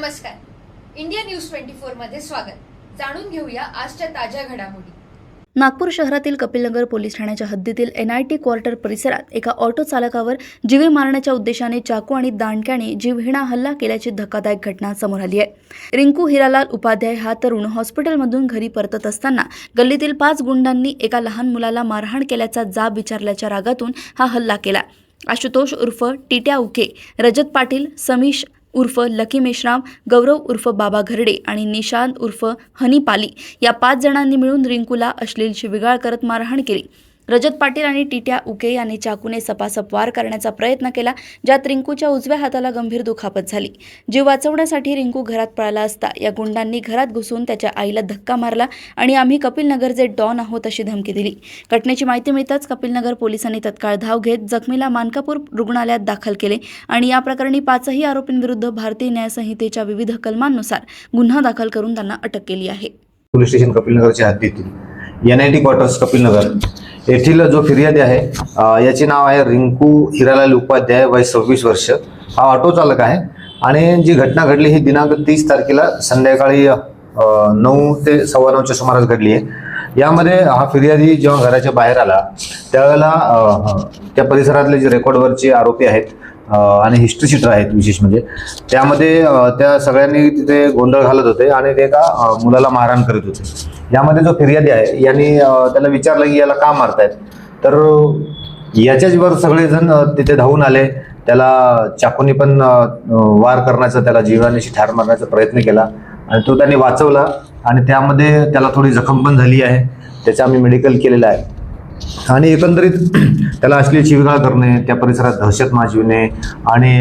नमस्कार. India news 24 मध्ये स्वागत. जाणून घेऊया आजच्या ताज्या घडामोडी. नागपूर शहरातील कपिलनगर पोलीस ठाण्याच्या हद्दीतील NIT क्वार्टर परिसरात एका ऑटो चालकावर जीवे मारण्याच्या उद्देशाने चाकू आणि दांडक्याने जीवघेणा हल्ला केल्याची धक्कादायक घटना समोर आली आहे. रिंकू हिरालाल उपाध्याय हा तरुण हॉस्पिटलमधून घरी परतत असताना गल्लीतील 5 गुंडांनी एका लहान मुलाला मारहाण केल्याचा जाब विचारल्याच्या रागातून हा हल्ला केला. आशुतोष उर्फ टिट्या उके, रजत पाटील, समीश उर्फ लकी मेश्राम, गौरव उर्फ बाबा घरडे आणि निशांत उर्फ हनी पाली या 5 जणांनी मिळून रिंकूला अश्लील शिवीगाळ करत मारहाण केली. रजत पाटील आणि टिट्या उके यांनी चाकूने सपासप वार करण्याचा प्रयत्न केला, ज्यात रिंकूच्या उजव्या हाताला गंभीर दुखापत झाली. जीव वाचवण्यासाठी रिंकू घरात पळाला असता या गुंडांनी घरात घुसून त्याच्या आईला धक्का मारला आणि आम्ही कपिलनगरचे डॉन आहोत अशी धमकी दिली. घटनेची माहिती मिळताच कपिलनगर पोलिसांनी तत्काळ धाव घेत जखमीला मानकापूर रुग्णालयात दाखल केले आणि या प्रकरणी 5ही आरोपींविरुद्ध भारतीय न्याय संहितेच्या विविध कलमांनुसार गुन्हा दाखल करून त्यांना अटक केली आहे. पोलीस स्टेशन कपिलनगरच्या हद्दीतील NIT क्वार्टर्स कपिलनगर येथील जो फिर्यादी आहे याचे नाव आहे रिंकू हिरालाल उपाध्याय, वय 26 वर्ष. हा ऑटो चालक आहे आणि जी घटना घडली ही दिनांक 30 तारखेला संध्याकाळी 9 ते 9:15च्या सुमारास घडली आहे. यामध्ये हा फिर्यादी जेव्हा घराच्या बाहेर आला त्यावेळेला त्या परिसरातले जे रेकॉर्डवरचे आरोपी आहेत आणि हिस्ट्री शीटर आहेत विशेष म्हणजे त्यामध्ये त्या सगळ्यांनी तिथे गोंधळ घालत होते आणि ते एका मुलाला मारहाण करीत होते. यामध्ये जो फिर्यादी आहे यांनी त्याला विचारलं की याला का मारतायत, तर याच्याच वर सगळेजण तिथे धावून आले. त्याला चाकूने पण वार करण्याचा, त्याला जीवानीशी ठार मारण्याचा प्रयत्न केला आणि तो त्यांनी वाचवला आणि त्यामध्ये त्याला थोडी जखम पण झाली आहे. त्याचं आम्ही मेडिकल केलेलं आहे आणि एकंदरीत त्याला अश्लील शिवीगाळ करणे, त्या परिसरात दहशत माजविणे आणि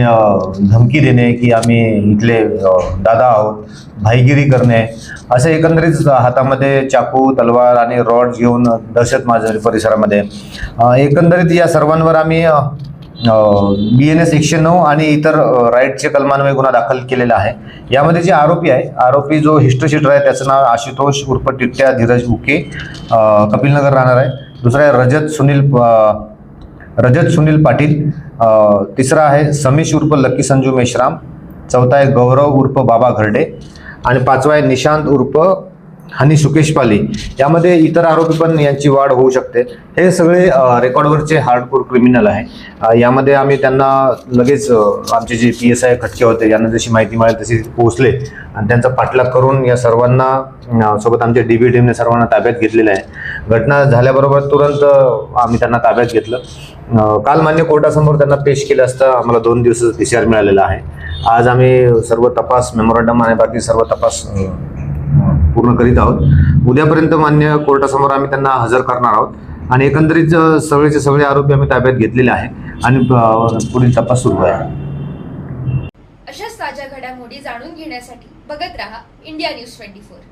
धमकी देणे की आम्ही इथले दादा आहोत, भाईगिरी करणे, असे एकंदरीत हातामध्ये चाकू, तलवार आणि रॉड घेऊन दहशत माजवली परिसरामध्ये. एकंदरीत या सर्वांवर आम्ही BNS 109 आणि इतर राईटच्या कलमान्वये गुन्हा दाखल केलेला आहे. यामध्ये जे आरोपी जो हिस्ट्री शीटर आहे त्याचं नाव आशुतोष उर्फ टिट्या धीरज उके, कपिलनगर राहणार आहे. दुसरा आहे रजत सुनील पाटील. तिसरा आहे समीश उर्फ लकी संजू मेश्राम. चौथा आहे गौरव उर्फ बाबा घरडे आणि 5वा आहे निशांत उर्फ हनी सुकेश पाली. यामध्ये इतर आरोपी पण यांची वाढ होऊ शकते. हे सगळे रेकॉर्डवरचे हार्डकोर क्रिमिनल आहे. यामध्ये आम्ही त्यांना लगेच आमचे जे PSI खटके होते यांना जशी माहिती मिळाली तशी पोहोचले आणि त्यांचा पाठलाग करून या सर्वांना सोबत आमच्या DB टीमने सर्वांना ताब्यात घेतलेलं आहे. घटना झाल्याबरोबर तुरंत आम्ही त्यांना ताब्यात घेतलं. काल मान्य कोर्टासमोर त्यांना पेश केलं असता आम्हाला 2 दिवसाचा PCR मिळालेला आहे. आज आम्ही सर्व तपास मेमोरंडम आणि बाकी सर्व तपास पूर्ण करीत आहोत. उद्यापर्यंत मान्य कोर्टासमोर आम्ही त्यांना हजर करणार आहोत आणि एकंदरीत सगळेचे सगळे आरोपी आम्ही ताब्यात घेतलेले आहे आणि पुढील तपास सुरू आहे. अशाच ताज्या घडामोडी जाणून घेण्यासाठी बघत राहा इंडिया न्यूज 24.